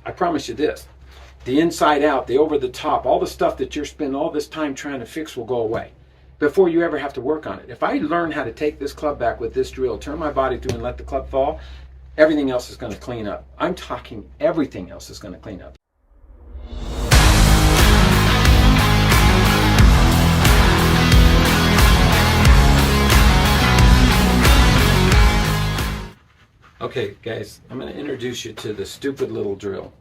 I promise you this. The inside out, the over the top, all the stuff that you're spending all this time trying to fix will go away before you ever have to work on it. If I learn how to take this club back with this drill, turn my body through and let the club fall, everything else is going to clean up. I'm talking everything else is going to clean up. Okay, guys, I'm going to introduce you to the stupid little drill.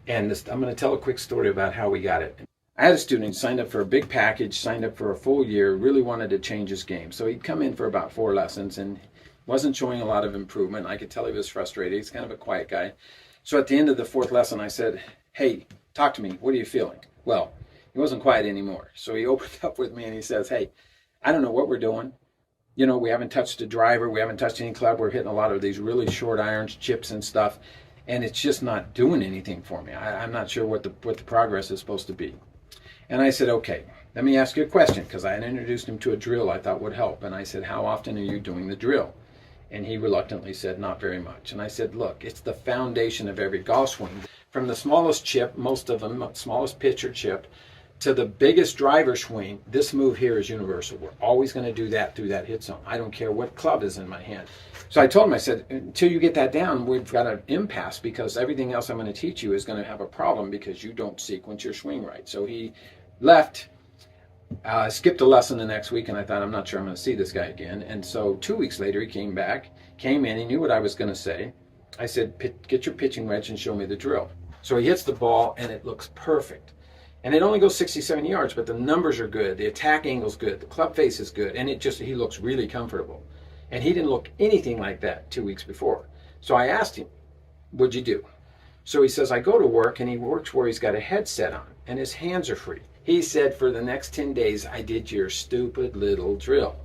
And I'm going to tell a quick story about how we got it. I had a student who signed up for a big package, signed up for a full year, really wanted to change his game. So he'd come in for about 4 lessons and wasn't showing a lot of improvement. I could tell he was frustrated. He's kind of a quiet guy. So at the end of the 4th lesson, I said, hey, talk to me. What are you feeling? Well, he wasn't quiet anymore. So he opened up with me and he says, hey, I don't know what we're doing. You know, we haven't touched a driver. We haven't touched any club. We're hitting a lot of these really short irons, chips and stuff. And it's just not doing anything for me. I'm not sure what the progress is supposed to be. And I said, okay, let me ask you a question, because I had introduced him to a drill I thought would help. And I said, how often are you doing the drill? And he reluctantly said, not very much. And I said, look, it's the foundation of every golf swing. From the smallest chip, most of them, smallest pitch or chip, to the biggest driver swing, this move here is universal. We're always going to do that through that hit zone. I don't care what club is in my hand. So I told him, I said, until you get that down, we've got an impasse, because everything else I'm going to teach you is going to have a problem because you don't sequence your swing right. So he left, skipped a lesson the next week, and I thought, I'm not sure I'm going to see this guy again. And so 2 weeks later, he came back, came in, he knew what I was going to say. I said, get your pitching wedge and show me the drill. So he hits the ball, and it looks perfect. And it only goes 67 yards, but the numbers are good. The attack angle's good. The club face is good. And he looks really comfortable. And he didn't look anything like that 2 weeks before. So I asked him, what'd you do? So he says, I go to work, and he works where he's got a headset on, and his hands are free. He said, for the next 10 days, I did your stupid little drill.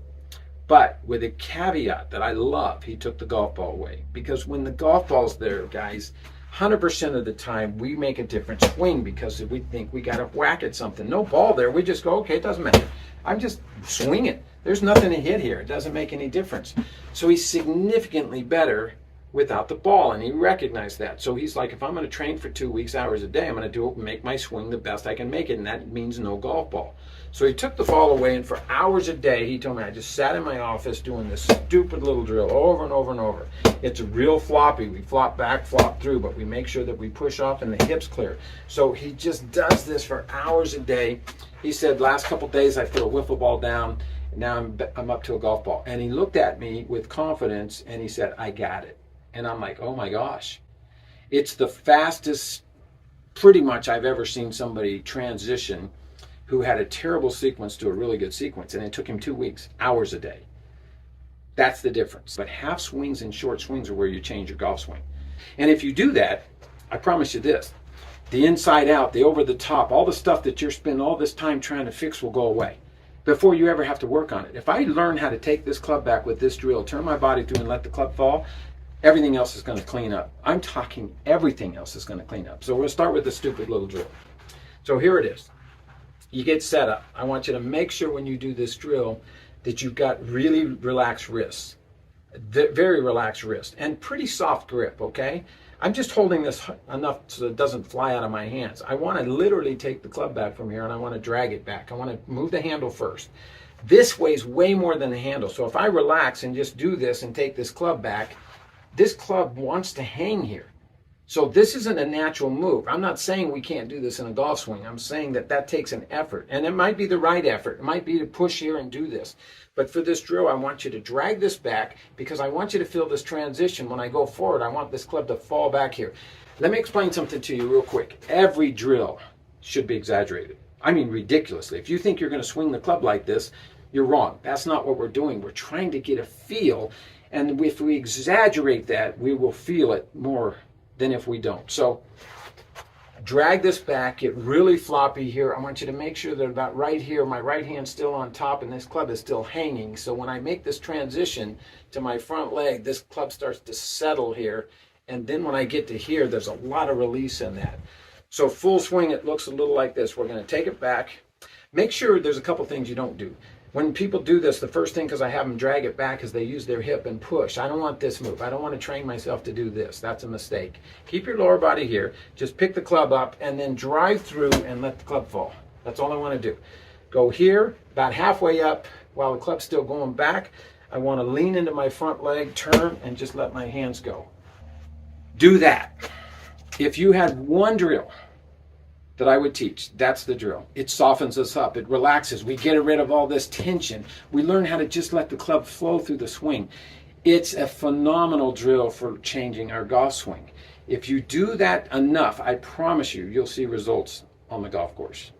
But with a caveat that I love, he took the golf ball away. Because when the golf ball's there, guys, 100% of the time, we make a different swing because we think we got to whack at something. No ball there. We just go, okay, it doesn't matter. I'm just swinging. There's nothing to hit here. It doesn't make any difference. So he's significantly better without the ball, and he recognized that. So he's like, if I'm going to train for 2 weeks, hours a day, I'm going to do it, make my swing the best I can make it, and that means no golf ball. So he took the ball away, and for hours a day, he told me, I just sat in my office doing this stupid little drill over and over and over. It's real floppy. We flop back, flop through, but we make sure that we push off and the hips clear. So he just does this for hours a day. He said, last couple days, I put a wiffle ball down, and now I'm up to a golf ball. And he looked at me with confidence, and he said, I got it. And I'm like, oh my gosh. It's the fastest, pretty much, I've ever seen somebody transition who had a terrible sequence to a really good sequence. And it took him 2 weeks, hours a day. That's the difference. But half swings and short swings are where you change your golf swing. And if you do that, I promise you this, the inside out, the over the top, all the stuff that you're spending all this time trying to fix will go away before you ever have to work on it. If I learn how to take this club back with this drill, turn my body through and let the club fall, everything else is going to clean up. I'm talking everything else is going to clean up. So we'll start with the stupid little drill. So here it is. You get set up. I want you to make sure when you do this drill that you've got really relaxed wrists, very relaxed wrist, and pretty soft grip, okay? I'm just holding this enough so it doesn't fly out of my hands. I want to literally take the club back from here, and I want to drag it back. I want to move the handle first. This weighs way more than the handle, so if I relax and just do this and take this club back, this club wants to hang here. So this isn't a natural move. I'm not saying we can't do this in a golf swing. I'm saying that takes an effort. And it might be the right effort. It might be to push here and do this. But for this drill, I want you to drag this back because I want you to feel this transition. When I go forward, I want this club to fall back here. Let me explain something to you real quick. Every drill should be exaggerated. I mean, ridiculously. If you think you're going to swing the club like this, you're wrong. That's not what we're doing. We're trying to get a feel. And if we exaggerate that, we will feel it more than if we don't. So drag this back, get really floppy here. I want you to make sure that about right here, my right hand's still on top and this club is still hanging. So when I make this transition to my front leg, this club starts to settle here. And then when I get to here, there's a lot of release in that. So full swing, it looks a little like this. We're going to take it back. Make sure there's a couple things you don't do. When people do this, the first thing, because I have them drag it back, is they use their hip and push. I don't want this move. I don't want to train myself to do this. That's a mistake. Keep your lower body here. Just pick the club up and then drive through and let the club fall. That's all I want to do. Go here, about halfway up, while the club's still going back. I want to lean into my front leg, turn, and just let my hands go. Do that. If you had one drill that I would teach, that's the drill. It softens us up. It relaxes. We get rid of all this tension. We learn how to just let the club flow through the swing. It's a phenomenal drill for changing our golf swing. If you do that enough, I promise you, you'll see results on the golf course.